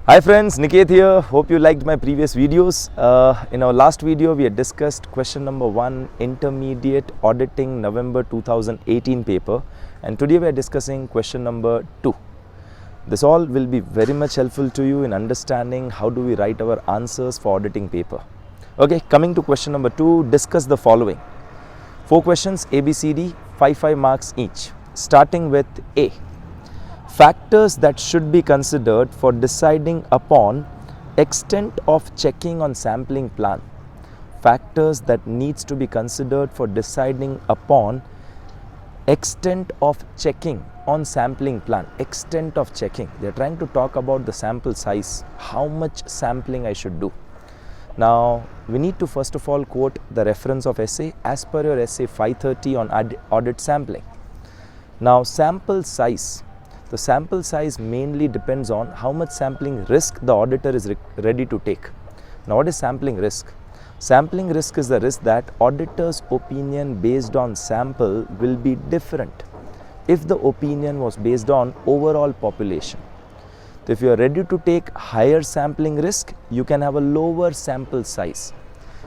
Hi friends, Niket here. Hope you liked my previous videos. In our last video, we had discussed question number 1, Intermediate Auditing November 2018 paper, and today we are discussing question number 2. This all will be very much helpful to you in understanding how do we write our answers for auditing paper. Okay, coming to question number 2, discuss the following. 4 questions, A, B, C, D, 5 marks each. Starting with A. Factors that should be considered for deciding upon extent of checking on sampling plan. Factors that needs to be considered for deciding upon extent of checking on sampling plan. Extent of checking. They are trying to talk about the sample size, how much sampling I should do. Now, we need to first of all quote the reference of essay as per your essay 530 on audit sampling. Now, sample size. The sample size mainly depends on how much sampling risk the auditor is ready to take. Now, what is sampling risk? Sampling risk is the risk that auditor's opinion based on sample will be different if the opinion was based on overall population. So, if you are ready to take higher sampling risk, you can have a lower sample size.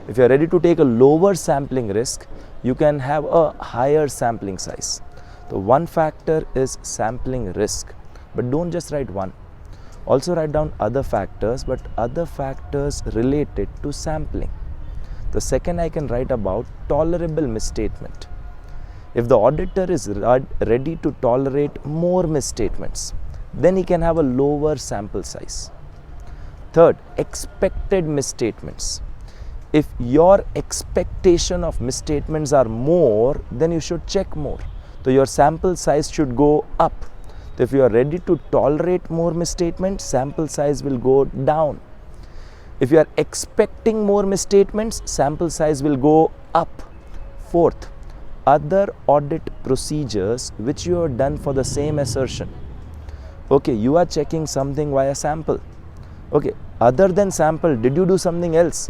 If you are ready to take a lower sampling risk, you can have a higher sampling size. The one factor is sampling risk, but don't just write one. Also write down other factors, but other factors related to sampling. The second I can write about tolerable misstatement. If the auditor is ready to tolerate more misstatements, then he can have a lower sample size. Third, expected misstatements. If your expectation of misstatements are more, then you should check more. So, your sample size should go up. So, if you are ready to tolerate more misstatements, sample size will go down. If you are expecting more misstatements, sample size will go up. Fourth, other audit procedures which you have done for the same assertion. Okay, you are checking something via sample. Okay, other than sample, did you do something else?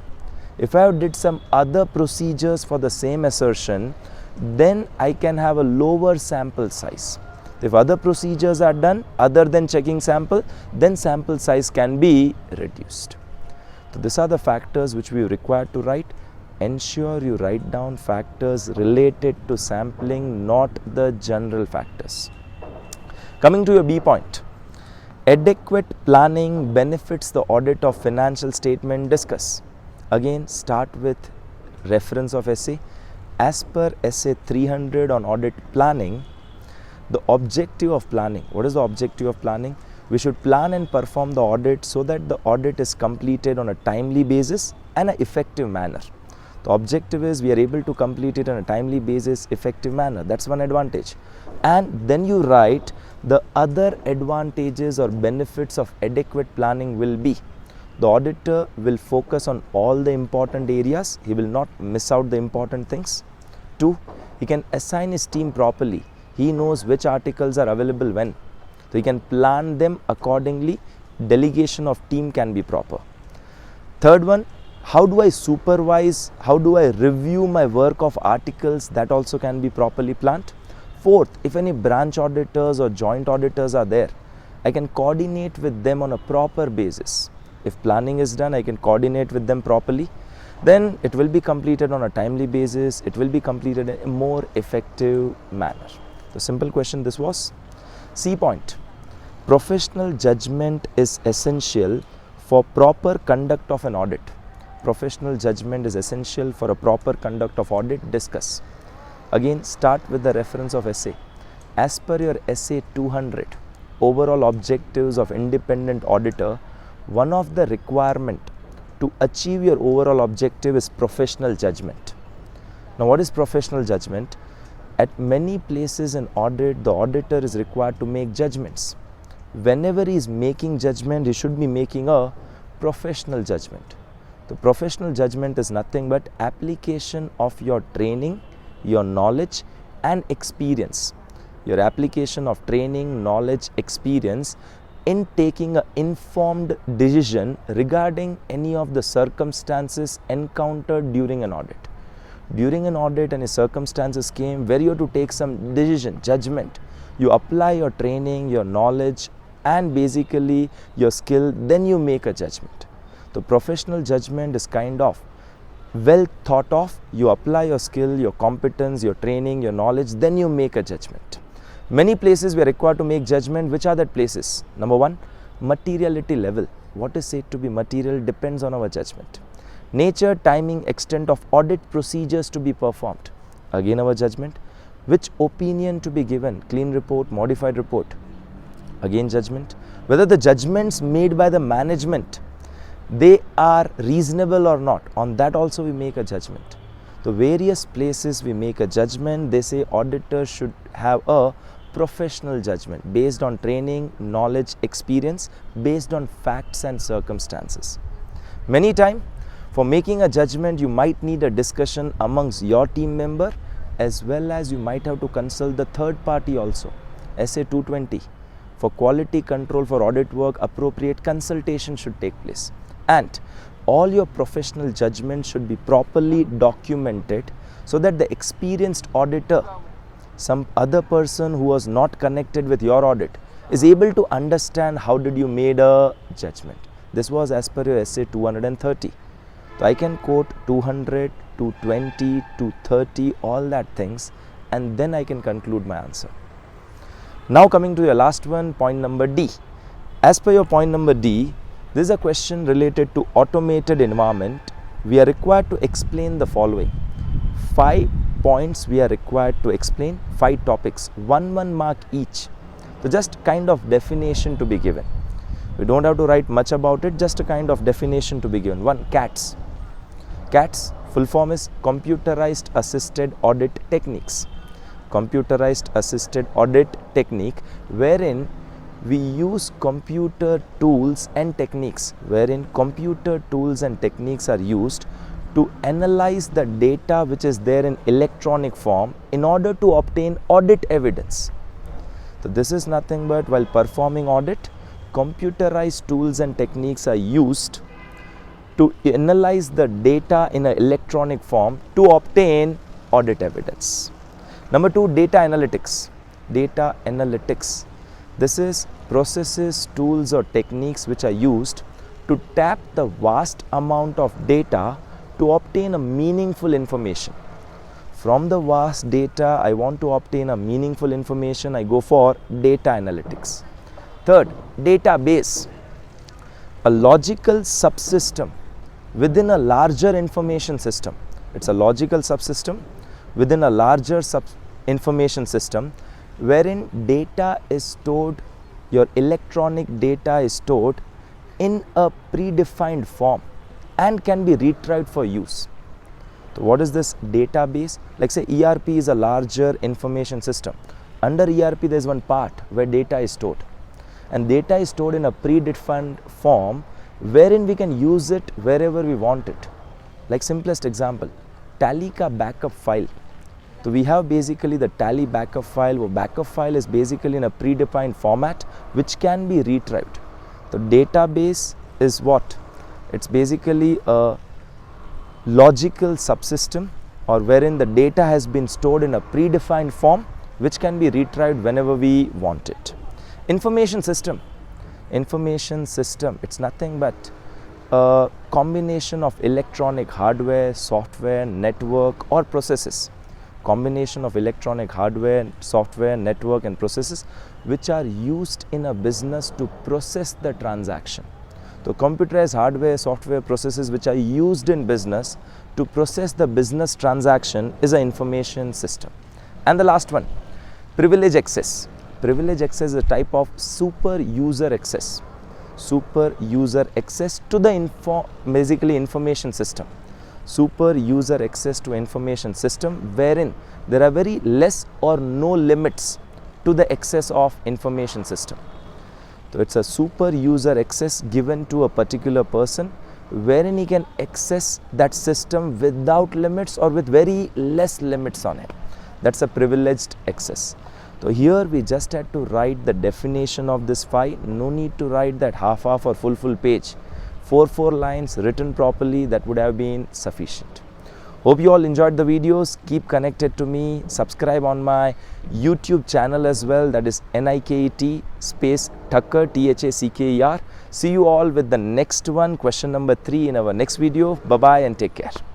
If I did some other procedures for the same assertion, then I can have a lower sample size. If other procedures are done other than checking sample, then sample size can be reduced. So, these are the factors which we require to write. Ensure you write down factors related to sampling, not the general factors. Coming to your B point. Adequate planning benefits the audit of financial statement. Discuss. Again, start with reference of essay. As per essay 300 on audit planning, the objective of planning. What is the objective of planning? We should plan and perform the audit so that the audit is completed on a timely basis and an effective manner. The objective is we are able to complete it on a timely basis, effective manner. That's one advantage. And then you write the other advantages or benefits of adequate planning will be. The auditor will focus on all the important areas. He will not miss out the important things. 2, he can assign his team properly. He knows which articles are available when. So, he can plan them accordingly. Delegation of team can be proper. Third one, how do I supervise, how do I review my work of articles? That also can be properly planned. Fourth, if any branch auditors or joint auditors are there, I can coordinate with them on a proper basis. If planning is done, I can coordinate with them properly. Then it will be completed on a timely basis. It will be completed in a more effective manner. The simple question this was. C point. Professional judgment is essential for proper conduct of an audit. Professional judgment is essential for a proper conduct of audit. Discuss. Again, start with the reference of essay. As per your essay 200, overall objectives of independent auditor, one of the requirement to achieve your overall objective is professional judgment. Now, what is professional judgment? At many places in audit, the auditor is required to make judgments. Whenever he is making judgment, he should be making a professional judgment. The professional judgment is nothing but application of your training, your knowledge and experience. Your application of training, knowledge, experience in taking an informed decision regarding any of the circumstances encountered during an audit. During an audit, any circumstances came where you have to take some decision, judgment. You apply your training, your knowledge and basically your skill, then you make a judgment. The professional judgment is kind of well thought of. You apply your skill, your competence, your training, your knowledge, then you make a judgment. Many places we are required to make judgment. Which are that places? Number one, materiality level. What is said to be material depends on our judgment. Nature, timing, extent of audit procedures to be performed, again our judgment. Which opinion to be given, clean report, modified report, again judgment. Whether the judgments made by the management, they are reasonable or not, on that also we make a judgment. The various places we make a judgment. They say auditors should have a professional judgment based on training, knowledge, experience, based on facts and circumstances. Many times for making a judgment you might need a discussion amongst your team member, as well as you might have to consult the third party also. SA 220, for quality control for audit work, appropriate consultation should take place. And all your professional judgment should be properly documented so that the experienced auditor, some other person who was not connected with your audit, is able to understand how did you made a judgment. This was as per your SA 230. So I can quote 200, 220, 230, all that things, and then I can conclude my answer. Now coming to your last one, point number D. As per your point number D, this is a question related to automated environment. We are required to explain the following. 5 points we are required to explain, 5 topics, 1 mark each. So just kind of definition to be given. We don't have to write much about it, just a kind of definition to be given. 1, CATS. CATS, full form is Computerized Assisted Audit Techniques. Computerized Assisted Audit Technique, wherein we use computer tools and techniques, wherein computer tools and techniques are used to analyze the data which is there in electronic form in order to obtain audit evidence. So this is nothing but while performing audit, computerized tools and techniques are used to analyze the data in an electronic form to obtain audit evidence. Number 2, data analytics. Data analytics. This is processes, tools or techniques which are used to tap the vast amount of data to obtain a meaningful information. From the vast data, I want to obtain a meaningful information, I go for data analytics. Third, database. A logical subsystem within a larger information system. It's a logical subsystem within a larger information system, wherein data is stored, your electronic data is stored in a predefined form and can be retrieved for use. So what is this database? Like say ERP is a larger information system. Under ERP there is one part where data is stored, and data is stored in a predefined form wherein we can use it wherever we want it. Like simplest example, tally ka backup file. So we have basically the tally backup file. Well, backup file is basically in a predefined format which can be retrieved. The database is what? It's basically a logical subsystem, or wherein the data has been stored in a predefined form which can be retrieved whenever we want it. Information system. Information system, it's nothing but a combination of electronic hardware, software, network or processes. Combination of electronic hardware, software, network and processes which are used in a business to process the transaction. So computerized hardware, software, processes which are used in business to process the business transaction is an information system. And the last one, privilege access. Privilege access is a type of super user access. Super user access to the basically information system. Super user access to information system, wherein there are very less or no limits to the access of information system. So it's a super user access given to a particular person, wherein he can access that system without limits or with very less limits on it. That's a privileged access. So here we just had to write the definition of this 5. No need to write that half or full page. 4 lines written properly, that would have been sufficient. Hope you all enjoyed the videos. Keep connected to me. Subscribe on my YouTube channel as well. That is NIKET space Thakker, THACKER. See you all with the next one, question number 3 in our next video. Bye bye and take care.